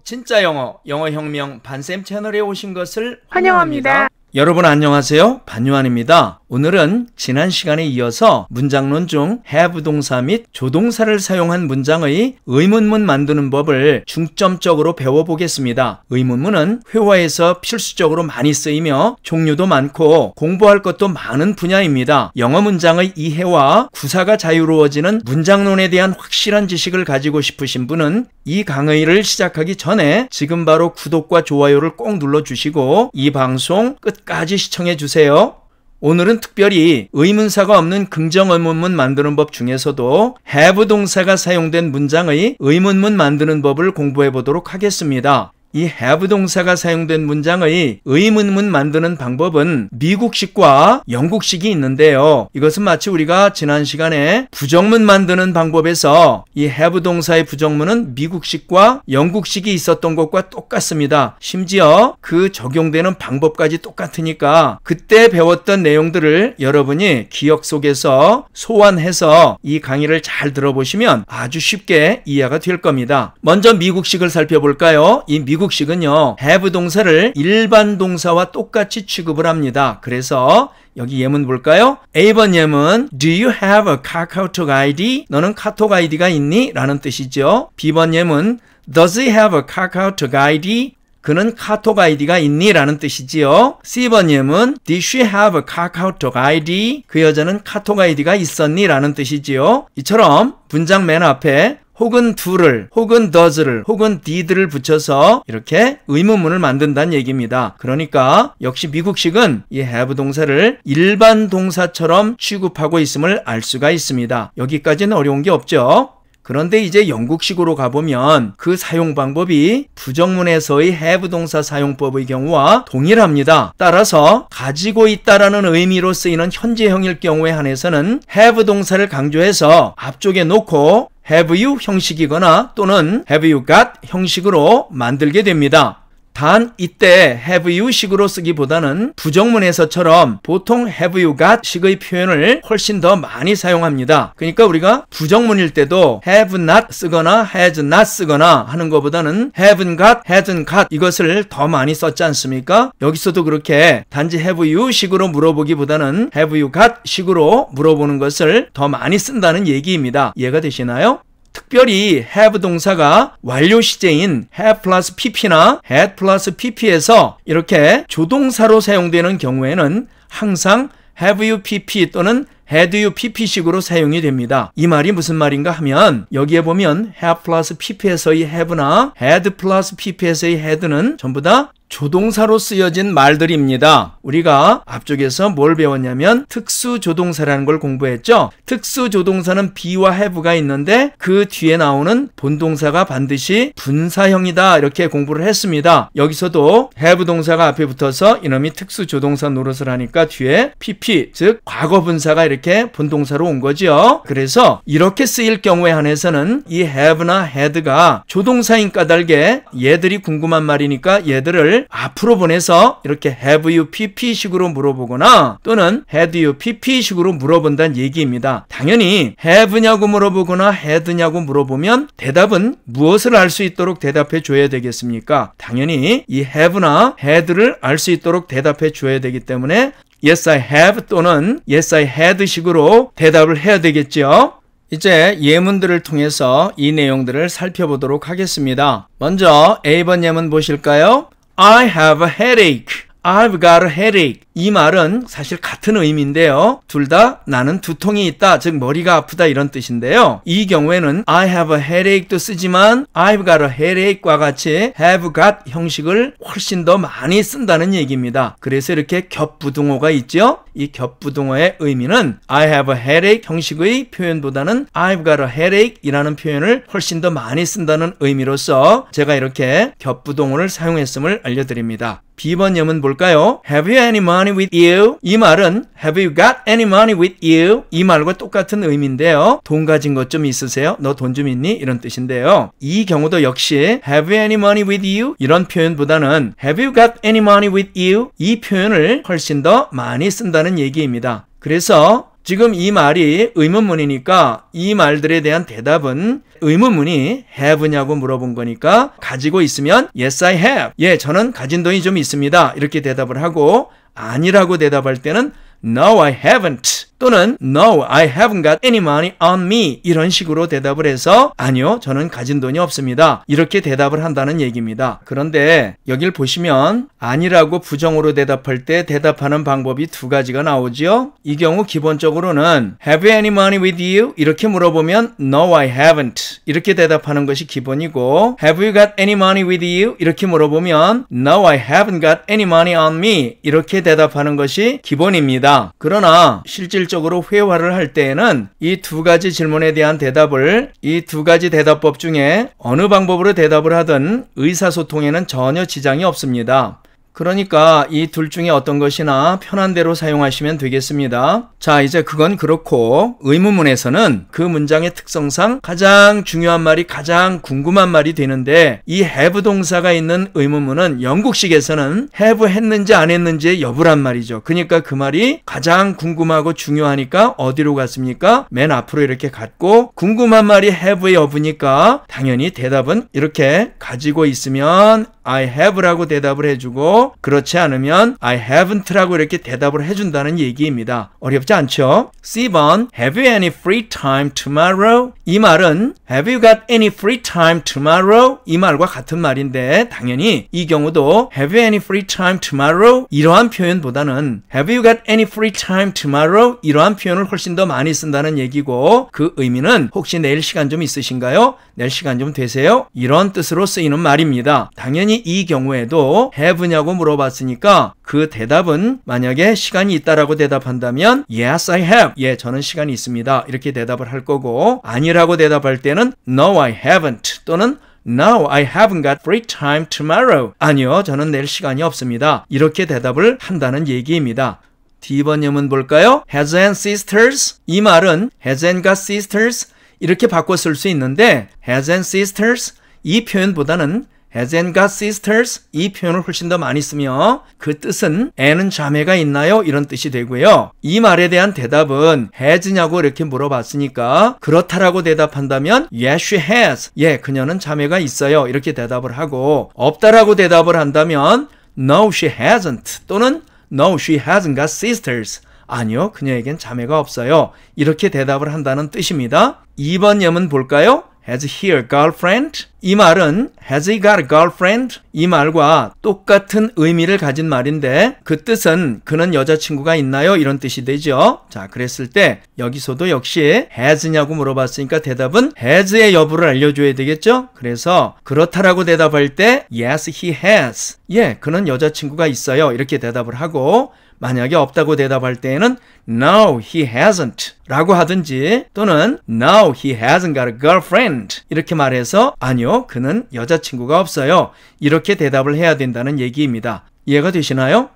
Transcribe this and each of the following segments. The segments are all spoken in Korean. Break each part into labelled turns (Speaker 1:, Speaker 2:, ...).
Speaker 1: 진짜 영어, 영어혁명 반쌤 채널에 오신 것을
Speaker 2: 환영합니다.
Speaker 1: 여러분 안녕하세요. 반유한입니다. 오늘은 지난 시간에 이어서 문장론 중 have 동사 및 조동사를 사용한 문장의 의문문 만드는 법을 중점적으로 배워보겠습니다. 의문문은 회화에서 필수적으로 많이 쓰이며 종류도 많고 공부할 것도 많은 분야입니다. 영어 문장의 이해와 구사가 자유로워지는 문장론에 대한 확실한 지식을 가지고 싶으신 분은 이 강의를 시작하기 전에 지금 바로 구독과 좋아요를 꼭 눌러주시고 이 방송 끝까지 시청해 주세요. 오늘은 특별히 의문사가 없는 긍정의문문 만드는 법 중에서도 have 동사가 사용된 문장의 의문문 만드는 법을 공부해 보도록 하겠습니다. 이 have 동사가 사용된 문장의 의문문 만드는 방법은 미국식과 영국식이 있는데요. 이것은 마치 우리가 지난 시간에 부정문 만드는 방법에서 이 have 동사의 부정문은 미국식과 영국식이 있었던 것과 똑같습니다. 심지어 그 적용되는 방법까지 똑같으니까 그때 배웠던 내용들을 여러분이 기억 속에서 소환해서 이 강의를 잘 들어보시면 아주 쉽게 이해가 될 겁니다. 먼저 미국식을 살펴볼까요? 이 미국식은요, have 동사를 일반 동사와 똑같이 취급을 합니다. 그래서 여기 예문 볼까요? A번 예문 Do you have a 카카오톡 ID? 너는 카톡 아이디가 있니? 라는 뜻이죠. B번 예문 Does he have a 카카오톡 ID? 그는 카톡 아이디가 있니? 라는 뜻이지요. C번 예문 Did she have a 카카오톡 ID? 그 여자는 카톡 아이디가 있었니? 라는 뜻이지요. 이처럼 문장 맨 앞에 혹은 do를, 혹은 does를, 혹은 did를 붙여서 이렇게 의문문을 만든다는 얘기입니다. 그러니까 역시 미국식은 이 have 동사를 일반 동사처럼 취급하고 있음을 알 수가 있습니다. 여기까지는 어려운 게 없죠. 그런데 이제 영국식으로 가보면 그 사용 방법이 부정문에서의 have 동사 사용법의 경우와 동일합니다. 따라서 가지고 있다라는 의미로 쓰이는 현재형일 경우에 한해서는 have 동사를 강조해서 앞쪽에 놓고 have you 형식이거나 또는 have you got 형식으로 만들게 됩니다. 단 이때 have you 식으로 쓰기보다는 부정문에서처럼 보통 have you got 식의 표현을 훨씬 더 많이 사용합니다. 그러니까 우리가 부정문일 때도 have not 쓰거나 has not 쓰거나 하는 것보다는 haven't got, hasn't got 이것을 더 많이 썼지 않습니까? 여기서도 그렇게 단지 have you 식으로 물어보기보다는 have you got 식으로 물어보는 것을 더 많이 쓴다는 얘기입니다. 이해가 되시나요? 특별히 have 동사가 완료 시제인 have 플러스 pp나 had 플러스 pp에서 이렇게 조동사로 사용되는 경우에는 항상 have you pp 또는 had you pp식으로 사용이 됩니다. 이 말이 무슨 말인가 하면 여기에 보면 have 플러스 pp에서의 have나 had 플러스 pp에서의 had는 전부 다 조동사로 쓰여진 말들입니다. 우리가 앞쪽에서 뭘 배웠냐면 특수조동사라는 걸 공부했죠. 특수조동사는 be와 have가 있는데 그 뒤에 나오는 본동사가 반드시 분사형이다 이렇게 공부를 했습니다. 여기서도 have 동사가 앞에 붙어서 이놈이 특수조동사 노릇을 하니까 뒤에 pp 즉 과거분사가 이렇게 본동사로 온 거죠. 그래서 이렇게 쓰일 경우에 한해서는 이 have나 had가 조동사인 까닭에 얘들이 궁금한 말이니까 얘들을 앞으로 보내서 이렇게 have you pp 식으로 물어보거나 또는 had you pp 식으로 물어본다는 얘기입니다. 당연히 have냐고 물어보거나 had냐고 물어보면 대답은 무엇을 알 수 있도록 대답해 줘야 되겠습니까? 당연히 이 have나 had를 알 수 있도록 대답해 줘야 되기 때문에 yes I have 또는 yes I had 식으로 대답을 해야 되겠죠. 이제 예문들을 통해서 이 내용들을 살펴보도록 하겠습니다. 먼저 A번 예문 보실까요? I have a headache. I've got a headache. 이 말은 사실 같은 의미인데요. 둘 다 나는 두통이 있다, 즉 머리가 아프다 이런 뜻인데요. 이 경우에는 I have a headache도 쓰지만 I've got a headache과 같이 have got 형식을 훨씬 더 많이 쓴다는 얘기입니다. 그래서 이렇게 겹부등호가 있죠. 이 겹부등호의 의미는 I have a headache 형식의 표현보다는 I've got a headache 이라는 표현을 훨씬 더 많이 쓴다는 의미로서 제가 이렇게 겹부등호를 사용했음을 알려드립니다. B번 예문 볼까요? Have you any money with you? 이 말은 Have you got any money with you? 이 말과 똑같은 의미인데요. 돈 가진 것 좀 있으세요? 너 돈 좀 있니? 이런 뜻인데요. 이 경우도 역시 Have you any money with you? 이런 표현보다는 Have you got any money with you? 이 표현을 훨씬 더 많이 쓴다는 얘기입니다. 그래서 지금 이 말이 의문문이니까 이 말들에 대한 대답은 의문문이 have냐고 물어본 거니까 가지고 있으면 yes I have. 예, 저는 가진 돈이 좀 있습니다. 이렇게 대답을 하고 아니라고 대답할 때는 no I haven't 또는 no I haven't got any money on me 이런 식으로 대답을 해서 아니요 저는 가진 돈이 없습니다 이렇게 대답을 한다는 얘기입니다. 그런데 여길 보시면 아니라고 부정으로 대답할 때 대답하는 방법이 두 가지가 나오죠. 이 경우 기본적으로는 have you any money with you? 이렇게 물어보면 no I haven't 이렇게 대답하는 것이 기본이고 have you got any money with you? 이렇게 물어보면 no I haven't got any money on me 이렇게 대답하는 것이 기본입니다. 그러나 실질적으로 회화를 할 때에는 이 두 가지 질문에 대한 대답을 이 두 가지 대답법 중에 어느 방법으로 대답을 하든 의사소통에는 전혀 지장이 없습니다. 그러니까 이 둘 중에 어떤 것이나 편한 대로 사용하시면 되겠습니다. 자, 이제 그건 그렇고 의문문에서는 그 문장의 특성상 가장 중요한 말이 가장 궁금한 말이 되는데 이 have 동사가 있는 의문문은 영국식에서는 have 했는지 안 했는지의 여부란 말이죠. 그러니까 그 말이 가장 궁금하고 중요하니까 어디로 갔습니까? 맨 앞으로 이렇게 갔고 궁금한 말이 have의 여부니까 당연히 대답은 이렇게 가지고 있으면 I have라고 대답을 해주고 그렇지 않으면 I haven't라고 이렇게 대답을 해준다는 얘기입니다. 어렵지 않죠? C번 Have you any free time tomorrow? 이 말은 Have you got any free time tomorrow? 이 말과 같은 말인데 당연히 이 경우도 Have you any free time tomorrow? 이러한 표현보다는 Have you got any free time tomorrow? 이러한 표현을 훨씬 더 많이 쓴다는 얘기고 그 의미는 혹시 내일 시간 좀 있으신가요? 내일 시간 좀 되세요? 이런 뜻으로 쓰이는 말입니다. 당연히 이 경우에도 have냐고 물어봤으니까 그 대답은 만약에 시간이 있다라고 대답한다면 Yes, I have. 예, 저는 시간이 있습니다. 이렇게 대답을 할 거고 아니라고 대답할 때는 No, I haven't 또는 No, I haven't got free time tomorrow. 아니요, 저는 내일 시간이 없습니다. 이렇게 대답을 한다는 얘기입니다. D번 예문 볼까요? Has and sisters. 이 말은 has and got sisters 이렇게 바꿔 쓸 수 있는데 has and sisters 이 표현보다는 has and got sisters 이 표현을 훨씬 더 많이 쓰며 그 뜻은 애는 자매가 있나요? 이런 뜻이 되고요. 이 말에 대한 대답은 has냐고 이렇게 물어봤으니까 그렇다라고 대답한다면 yes she has 예 그녀는 자매가 있어요 이렇게 대답을 하고 없다라고 대답을 한다면 no she hasn't 또는 no she hasn't got sisters 아니요 그녀에겐 자매가 없어요 이렇게 대답을 한다는 뜻입니다. 2번 예문 볼까요? Has he a girlfriend? 이 말은 Has he got a girlfriend? 이 말과 똑같은 의미를 가진 말인데 그 뜻은 그는 여자친구가 있나요? 이런 뜻이 되죠. 자, 그랬을 때 여기서도 역시 has냐고 물어봤으니까 대답은 has의 여부를 알려줘야 되겠죠? 그래서 그렇다라고 대답할 때 Yes, he has. 예, 그는 여자친구가 있어요. 이렇게 대답을 하고 만약에 없다고 대답할 때에는 No, he hasn't 라고 하든지 또는 No, he hasn't got a girlfriend 이렇게 말해서 아니요, 그는 여자친구가 없어요. 이렇게 대답을 해야 된다는 얘기입니다. 이해가 되시나요?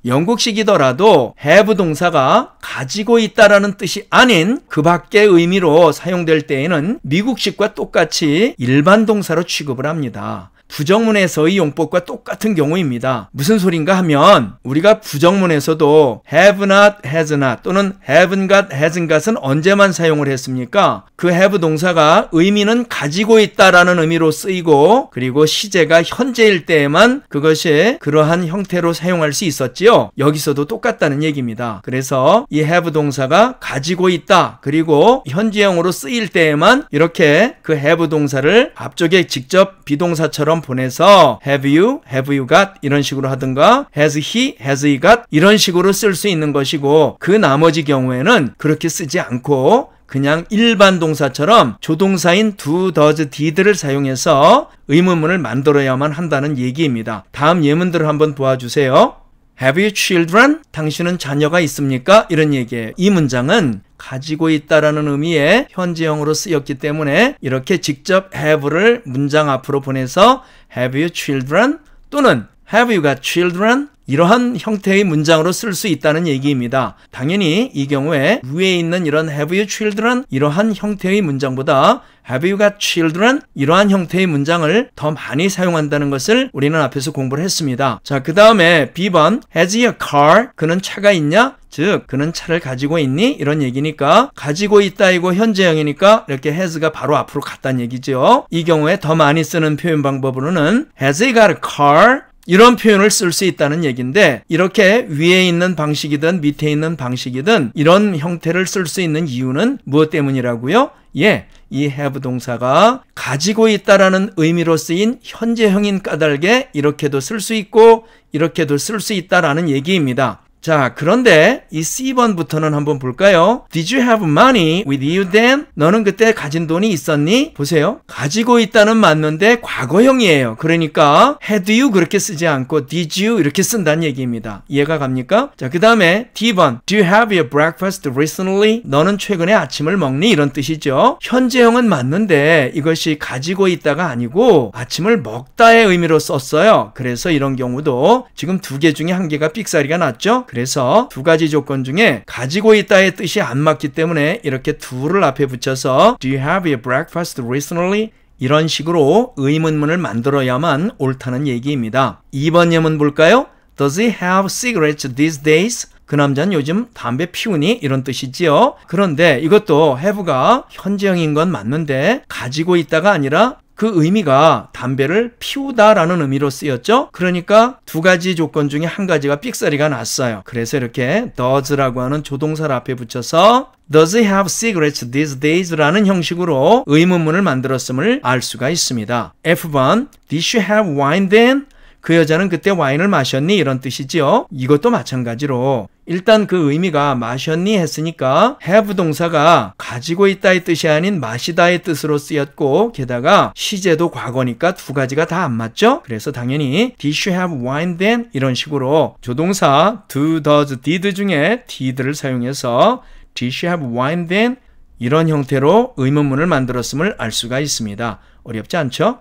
Speaker 1: 영국식이더라도 have 동사가 가지고 있다라는 뜻이 아닌 그 밖의 의미로 사용될 때에는 미국식과 똑같이 일반 동사로 취급을 합니다. 부정문에서의 용법과 똑같은 경우입니다. 무슨 소린가 하면 우리가 부정문에서도 have not, has not 또는 haven't got, hasn't got은 언제만 사용을 했습니까? 그 have 동사가 의미는 가지고 있다라는 의미로 쓰이고 그리고 시제가 현재일 때에만 그것이 그러한 형태로 사용할 수 있었지요. 여기서도 똑같다는 얘기입니다. 그래서 이 have 동사가 가지고 있다 그리고 현재형으로 쓰일 때에만 이렇게 그 have 동사를 앞쪽에 직접 비동사처럼 보내서 have you got 이런 식으로 하든가 has he got 이런 식으로 쓸 수 있는 것이고 그 나머지 경우에는 그렇게 쓰지 않고 그냥 일반 동사처럼 조동사인 do, does, did를 사용해서 의문문을 만들어야만 한다는 얘기입니다. 다음 예문들을 한번 보아주세요. Have you children? 당신은 자녀가 있습니까? 이런 얘기예요. 이 문장은 가지고 있다라는 의미의 현재형으로 쓰였기 때문에 이렇게 직접 have를 문장 앞으로 보내서 Have you children? 또는 Have you got children? 이러한 형태의 문장으로 쓸 수 있다는 얘기입니다. 당연히 이 경우에 위에 있는 이런 have you children? 이러한 형태의 문장보다 have you got children? 이러한 형태의 문장을 더 많이 사용한다는 것을 우리는 앞에서 공부를 했습니다. 자, 그 다음에 B번 has he a car? 그는 차가 있냐? 즉 그는 차를 가지고 있니? 이런 얘기니까 가지고 있다이고 현재형이니까 이렇게 has가 바로 앞으로 갔다는 얘기죠. 이 경우에 더 많이 쓰는 표현 방법으로는 has he got a car? 이런 표현을 쓸 수 있다는 얘기인데 이렇게 위에 있는 방식이든 밑에 있는 방식이든 이런 형태를 쓸 수 있는 이유는 무엇 때문이라고요? 예, 이 have 동사가 가지고 있다라는 의미로 쓰인 현재형인 까닭에 이렇게도 쓸 수 있고 이렇게도 쓸 수 있다라는 얘기입니다. 자, 그런데 이 C번부터는 한번 볼까요? Did you have money with you then? 너는 그때 가진 돈이 있었니? 보세요. 가지고 있다는 맞는데 과거형이에요. 그러니까 had you 그렇게 쓰지 않고 did you 이렇게 쓴다는 얘기입니다. 이해가 갑니까? 자, 그 다음에 D번 Do you have your breakfast recently? 너는 최근에 아침을 먹니? 이런 뜻이죠. 현재형은 맞는데 이것이 가지고 있다가 아니고 아침을 먹다의 의미로 썼어요. 그래서 이런 경우도 지금 두 개 중에 한 개가 삑사리가 났죠. 그래서 두 가지 조건 중에 가지고 있다의 뜻이 안 맞기 때문에 이렇게 do를 앞에 붙여서 Do you have your breakfast recently? 이런 식으로 의문문을 만들어야만 옳다는 얘기입니다. 2번 예문 볼까요? Does he have cigarettes these days? 그 남자는 요즘 담배 피우니? 이런 뜻이지요. 그런데 이것도 have가 현재형인 건 맞는데 가지고 있다가 아니라 그 의미가 담배를 피우다라는 의미로 쓰였죠. 그러니까 두 가지 조건 중에 한 가지가 삑사리가 났어요. 그래서 이렇게 does라고 하는 조동사를 앞에 붙여서 Does he have cigarettes these days? 라는 형식으로 의문문을 만들었음을 알 수가 있습니다. F번 Did she have wine then? 그 여자는 그때 와인을 마셨니? 이런 뜻이지요. 이것도 마찬가지로 일단 그 의미가 마셨니 했으니까 have 동사가 가지고 있다의 뜻이 아닌 마시다의 뜻으로 쓰였고 게다가 시제도 과거니까 두 가지가 다 안 맞죠? 그래서 당연히 Did you have wine then? 이런 식으로 조동사 do, does, did 중에 did를 사용해서 Did you have wine then? 이런 형태로 의문문을 만들었음을 알 수가 있습니다. 어렵지 않죠?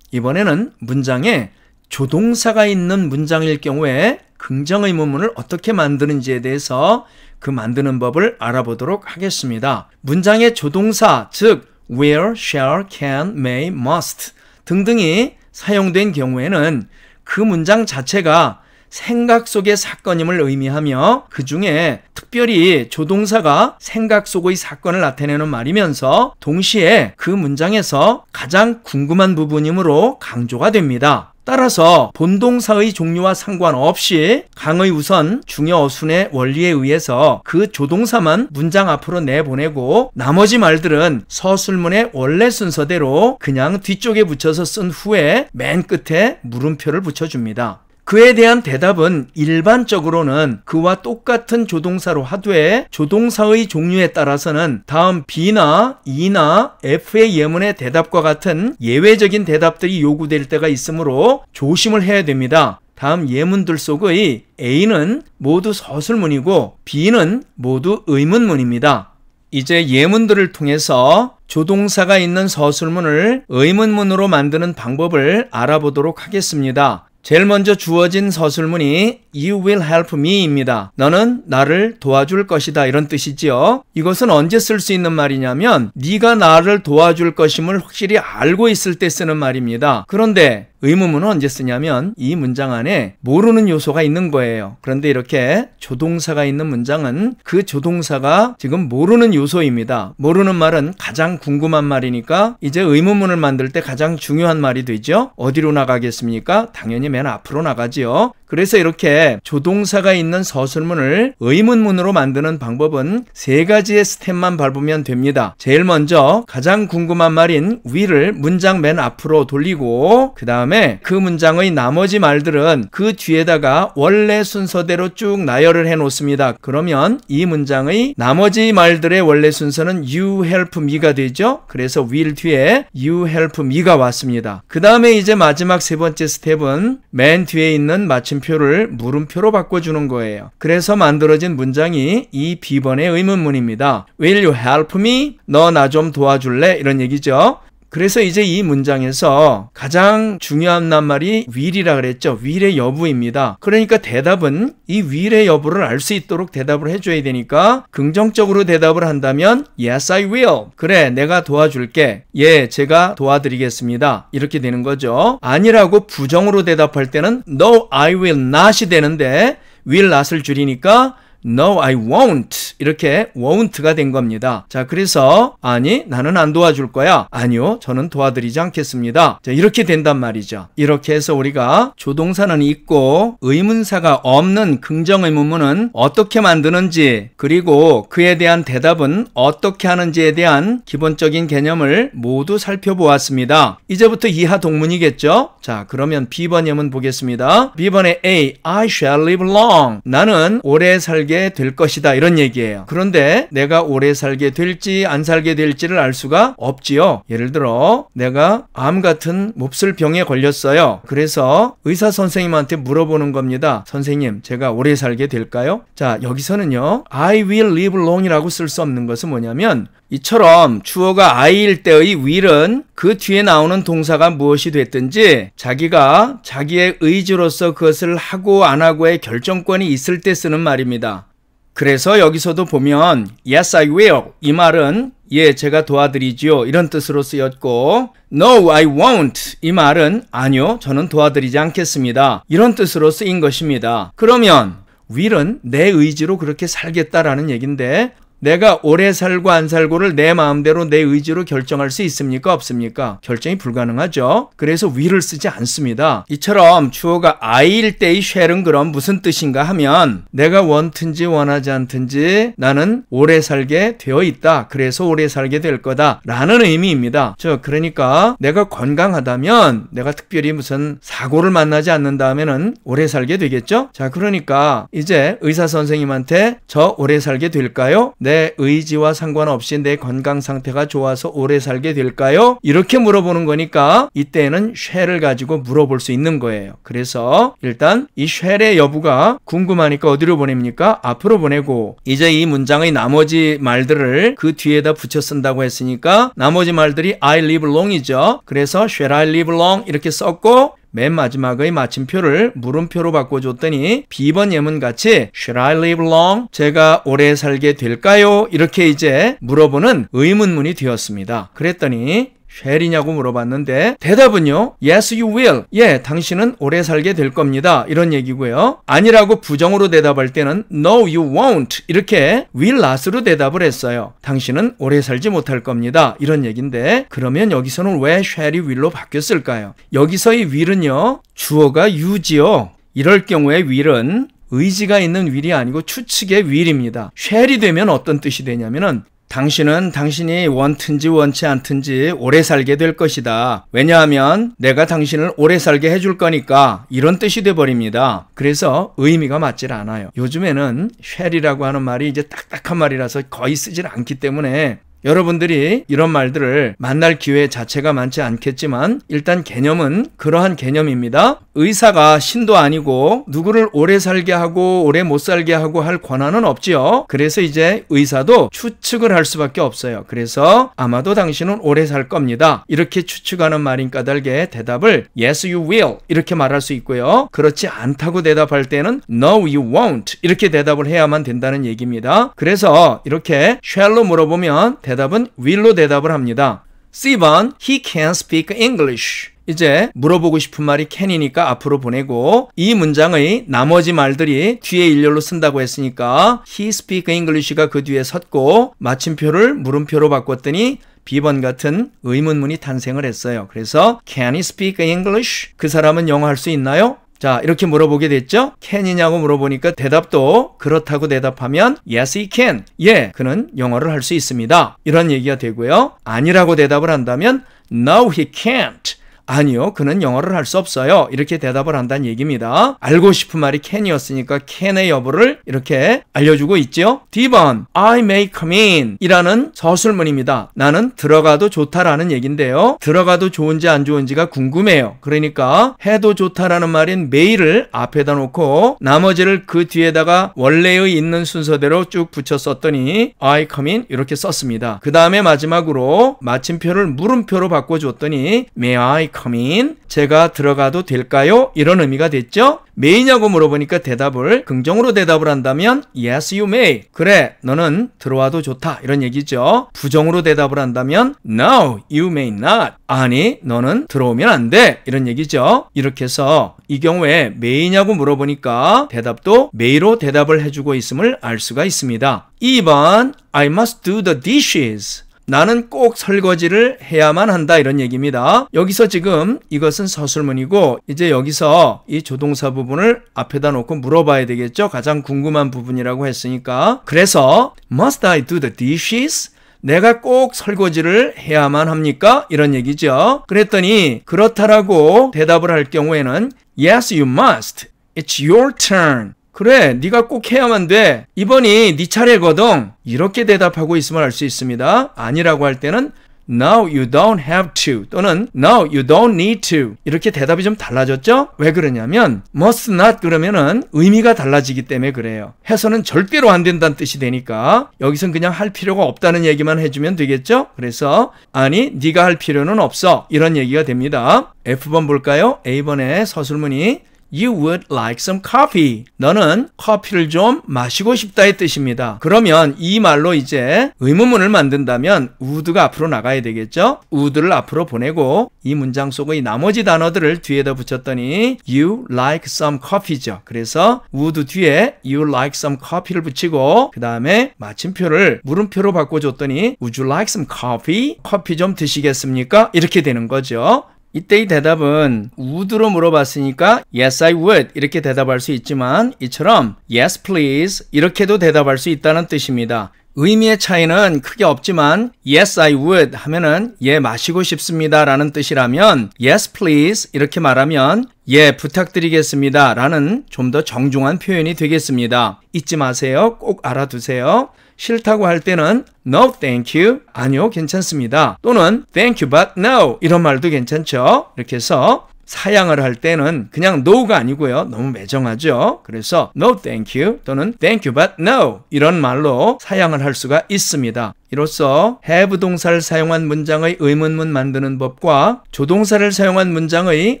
Speaker 1: 이번에는 문장에 조동사가 있는 문장일 경우에 긍정의문문을 어떻게 만드는지에 대해서 그 만드는 법을 알아보도록 하겠습니다. 문장의 조동사, 즉 will, shall, can, may, must 등등이 사용된 경우에는 그 문장 자체가 생각 속의 사건임을 의미하며 그 중에 특별히 조동사가 생각 속의 사건을 나타내는 말이면서 동시에 그 문장에서 가장 궁금한 부분이므로 강조가 됩니다. 따라서 본동사의 종류와 상관없이 강의 우선 중요어순의 원리에 의해서 그 조동사만 문장 앞으로 내보내고 나머지 말들은 서술문의 원래 순서대로 그냥 뒤쪽에 붙여서 쓴 후에 맨 끝에 물음표를 붙여줍니다. 그에 대한 대답은 일반적으로는 그와 똑같은 조동사로 하되 조동사의 종류에 따라서는 다음 B나 E나 F의 예문의 대답과 같은 예외적인 대답들이 요구될 때가 있으므로 조심을 해야 됩니다. 다음 예문들 속의 A는 모두 서술문이고 B는 모두 의문문입니다. 이제 예문들을 통해서 조동사가 있는 서술문을 의문문으로 만드는 방법을 알아보도록 하겠습니다. 제일 먼저 주어진 서술문이 You will help me입니다. 너는 나를 도와줄 것이다 이런 뜻이지요. 이것은 언제 쓸 수 있는 말이냐면 네가 나를 도와줄 것임을 확실히 알고 있을 때 쓰는 말입니다. 그런데 의문문은 언제 쓰냐면 이 문장 안에 모르는 요소가 있는 거예요. 그런데 이렇게 조동사가 있는 문장은 그 조동사가 지금 모르는 요소입니다. 모르는 말은 가장 궁금한 말이니까 이제 의문문을 만들 때 가장 중요한 말이 되죠. 어디로 나가겠습니까? 당연히 맨 앞으로 나가지요. 그래서 이렇게 조동사가 있는 서술문을 의문문으로 만드는 방법은 세 가지의 스텝만 밟으면 됩니다. 제일 먼저 가장 궁금한 말인 will을 문장 맨 앞으로 돌리고 그 다음에 그 문장의 나머지 말들은 그 뒤에다가 원래 순서대로 쭉 나열을 해 놓습니다. 그러면 이 문장의 나머지 말들의 원래 순서는 you help me가 되죠. 그래서 will 뒤에 you help me가 왔습니다. 그 다음에 이제 마지막 세 번째 스텝은 맨 뒤에 있는 마침표를 물음표로 바꿔주는 거예요. 그래서 만들어진 문장이 이 B번의 의문문입니다. Will you help me? 너 나 좀 도와줄래? 이런 얘기죠. 그래서 이제 이 문장에서 가장 중요한 낱말이 will이라 그랬죠. will의 여부입니다. 그러니까 대답은 이 will의 여부를 알 수 있도록 대답을 해줘야 되니까 긍정적으로 대답을 한다면 Yes, I will. 그래, 내가 도와줄게. 예, 제가 도와드리겠습니다. 이렇게 되는 거죠. 아니라고 부정으로 대답할 때는 No, I will not이 되는데 will not을 줄이니까 No, I won't. 이렇게 won't가 된 겁니다. 자, 그래서 아니, 나는 안 도와줄 거야. 아니요, 저는 도와드리지 않겠습니다. 자, 이렇게 된단 말이죠. 이렇게 해서 우리가 조동사는 있고 의문사가 없는 긍정의문문은 어떻게 만드는지, 그리고 그에 대한 대답은 어떻게 하는지에 대한 기본적인 개념을 모두 살펴보았습니다. 이제부터 이하 동문이겠죠? 자, 그러면 B번 예문 보겠습니다. B번의 A, I shall live long. 나는 오래 살게 될 것이다. 이런 얘기예요. 그런데 내가 오래 살게 될지 안 살게 될지를 알 수가 없지요. 예를 들어 내가 암 같은 몹쓸 병에 걸렸어요. 그래서 의사 선생님한테 물어보는 겁니다. 선생님, 제가 오래 살게 될까요? 자, 여기서는요, I will live long이라고 쓸 수 없는 것은 뭐냐면 이처럼 주어가 I일 때의 will은 그 뒤에 나오는 동사가 무엇이 됐든지 자기가 자기의 의지로서 그것을 하고 안 하고의 결정권이 있을 때 쓰는 말입니다. 그래서 여기서도 보면 Yes, I will. 이 말은 예, 제가 도와드리지요. 이런 뜻으로 쓰였고 No, I won't. 이 말은 아니요, 저는 도와드리지 않겠습니다. 이런 뜻으로 쓰인 것입니다. 그러면 will은 내 의지로 그렇게 살겠다라는 얘기인데 내가 오래 살고 안 살고를 내 마음대로 내 의지로 결정할 수 있습니까? 없습니까? 결정이 불가능하죠. 그래서 will을 쓰지 않습니다. 이처럼 주어가 I일 때의 shall은 그럼 무슨 뜻인가 하면 내가 원든지 원하지 않든지 나는 오래 살게 되어 있다. 그래서 오래 살게 될 거다 라는 의미입니다. 그러니까 내가 건강하다면 내가 특별히 무슨 사고를 만나지 않는다면은 오래 살게 되겠죠? 자, 그러니까 이제 의사 선생님한테 저 오래 살게 될까요? 내 의지와 상관없이 내 건강 상태가 좋아서 오래 살게 될까요? 이렇게 물어보는 거니까 이때는 shall을 가지고 물어볼 수 있는 거예요. 그래서 일단 이 shall의 여부가 궁금하니까 어디로 보냅니까? 앞으로 보내고 이제 이 문장의 나머지 말들을 그 뒤에다 붙여 쓴다고 했으니까 나머지 말들이 I live long이죠. 그래서 shall I live long 이렇게 썼고 맨 마지막의 마침표를 물음표로 바꿔줬더니 B번 예문같이 Should I live long? 제가 오래 살게 될까요? 이렇게 이제 물어보는 의문문이 되었습니다. 그랬더니 shall이냐고 물어봤는데 대답은요, Yes, you will. 예, 당신은 오래 살게 될 겁니다. 이런 얘기고요. 아니라고 부정으로 대답할 때는 No, you won't. 이렇게 will not으로 대답을 했어요. 당신은 오래 살지 못할 겁니다. 이런 얘기인데 그러면 여기서는 왜 shall이 will로 바뀌었을까요? 여기서의 will은요, 주어가 you지요. 이럴 경우에 will은 의지가 있는 will이 아니고 추측의 will입니다. shall이 되면 어떤 뜻이 되냐면은 당신은 당신이 원든지 원치 않든지 오래 살게 될 것이다. 왜냐하면 내가 당신을 오래 살게 해줄 거니까 이런 뜻이 돼버립니다. 그래서 의미가 맞질 않아요. 요즘에는 shall이라고 하는 말이 이제 딱딱한 말이라서 거의 쓰질 않기 때문에 여러분들이 이런 말들을 만날 기회 자체가 많지 않겠지만 일단 개념은 그러한 개념입니다. 의사가 신도 아니고 누구를 오래 살게 하고 오래 못 살게 하고 할 권한은 없지요. 그래서 이제 의사도 추측을 할 수밖에 없어요. 그래서 아마도 당신은 오래 살 겁니다. 이렇게 추측하는 말인 까닭에 대답을 Yes, you will 이렇게 말할 수 있고요. 그렇지 않다고 대답할 때는 No, you won't 이렇게 대답을 해야만 된다는 얘기입니다. 그래서 이렇게 shall로 물어보면 대답은 will로 대답을 합니다. C번 He can speak English. 이제 물어보고 싶은 말이 can이니까 앞으로 보내고 이 문장의 나머지 말들이 뒤에 일렬로 쓴다고 했으니까 He speak English가 그 뒤에 섰고 마침표를 물음표로 바꿨더니 B번 같은 의문문이 탄생을 했어요. 그래서 Can he speak English? 그 사람은 영어 할 수 있나요? 자, 이렇게 물어보게 됐죠? can이냐고 물어보니까 대답도 그렇다고 대답하면 Yes, he can. 예, 그는 영어를 할 수 있습니다. 이런 얘기가 되고요. 아니라고 대답을 한다면 No, he can't. 아니요, 그는 영어를 할 수 없어요. 이렇게 대답을 한다는 얘기입니다. 알고 싶은 말이 can이었으니까 can의 여부를 이렇게 알려주고 있죠. D번, I may come in 이라는 서술문입니다. 나는 들어가도 좋다라는 얘기인데요. 들어가도 좋은지 안 좋은지가 궁금해요. 그러니까 해도 좋다라는 말인 may를 앞에다 놓고 나머지를 그 뒤에다가 원래의 있는 순서대로 쭉 붙여 썼더니 I come in 이렇게 썼습니다. 그 다음에 마지막으로 마침표를 물음표로 바꿔줬더니 May I come in? 제가 들어가도 될까요? 이런 의미가 됐죠? may냐고 물어보니까 대답을 긍정으로 대답을 한다면 Yes, you may. 그래, 너는 들어와도 좋다. 이런 얘기죠. 부정으로 대답을 한다면 No, you may not. 아니, 너는 들어오면 안 돼. 이런 얘기죠. 이렇게 해서 이 경우에 may냐고 물어보니까 대답도 may로 대답을 해주고 있음을 알 수가 있습니다. 2번 I must do the dishes. 나는 꼭 설거지를 해야만 한다 이런 얘기입니다. 여기서 지금 이것은 서술문이고 이제 여기서 이 조동사 부분을 앞에다 놓고 물어봐야 되겠죠. 가장 궁금한 부분이라고 했으니까. 그래서 Must I do the dishes? 내가 꼭 설거지를 해야만 합니까? 이런 얘기죠. 그랬더니 그렇다라고 대답을 할 경우에는 Yes, you must. It's your turn. 그래, 네가 꼭 해야만 돼. 이번이 네 차례거든. 이렇게 대답하고 있음을 알 수 있습니다. 아니라고 할 때는 No, you don't have to 또는 No, you don't need to 이렇게 대답이 좀 달라졌죠? 왜 그러냐면 must not 그러면은 의미가 달라지기 때문에 그래요. 해서는 절대로 안 된다는 뜻이 되니까 여기선 그냥 할 필요가 없다는 얘기만 해주면 되겠죠? 그래서 아니, 네가 할 필요는 없어 이런 얘기가 됩니다. F번 볼까요? A번의 서술문이 You would like some coffee. 너는 커피를 좀 마시고 싶다의 뜻입니다. 그러면 이 말로 이제 의문문을 만든다면 would가 앞으로 나가야 되겠죠? would를 앞으로 보내고 이 문장 속의 나머지 단어들을 뒤에다 붙였더니 You like some coffee죠. 그래서 would 뒤에 You like some coffee를 붙이고 그 다음에 마침표를 물음표로 바꿔줬더니 Would you like some coffee? 커피 좀 드시겠습니까? 이렇게 되는 거죠. 이때의 대답은 would로 물어봤으니까 Yes, I would 이렇게 대답할 수 있지만 이처럼 Yes, please 이렇게도 대답할 수 있다는 뜻입니다. 의미의 차이는 크게 없지만 Yes, I would 하면은 예, 마시고 싶습니다 라는 뜻이라면 Yes, please 이렇게 말하면 예, 부탁드리겠습니다 라는 좀 더 정중한 표현이 되겠습니다. 잊지 마세요. 꼭 알아두세요. 싫다고 할 때는 No, thank you. 아니요, 괜찮습니다. 또는 Thank you, but no. 이런 말도 괜찮죠. 이렇게 해서 사양을 할 때는 그냥 no가 아니고요. 너무 매정하죠. 그래서 no, thank you 또는 thank you, but no. 이런 말로 사양을 할 수가 있습니다. 이로써 have 동사를 사용한 문장의 의문문 만드는 법과 조동사를 사용한 문장의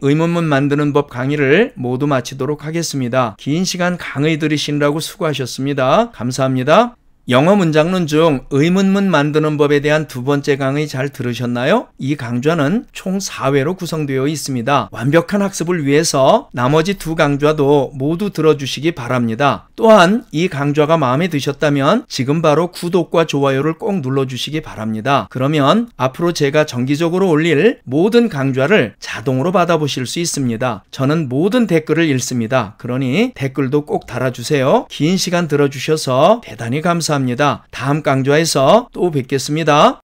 Speaker 1: 의문문 만드는 법 강의를 모두 마치도록 하겠습니다. 긴 시간 강의 들으시느라고 수고하셨습니다. 감사합니다. 영어 문장론 중 의문문 만드는 법에 대한 두 번째 강의 잘 들으셨나요? 이 강좌는 총 4회로 구성되어 있습니다. 완벽한 학습을 위해서 나머지 두 강좌도 모두 들어주시기 바랍니다. 또한 이 강좌가 마음에 드셨다면 지금 바로 구독과 좋아요를 꼭 눌러주시기 바랍니다. 그러면 앞으로 제가 정기적으로 올릴 모든 강좌를 자동으로 받아보실 수 있습니다. 저는 모든 댓글을 읽습니다. 그러니 댓글도 꼭 달아주세요. 긴 시간 들어주셔서 대단히 감사합니다. 다음 강좌에서 또 뵙겠습니다.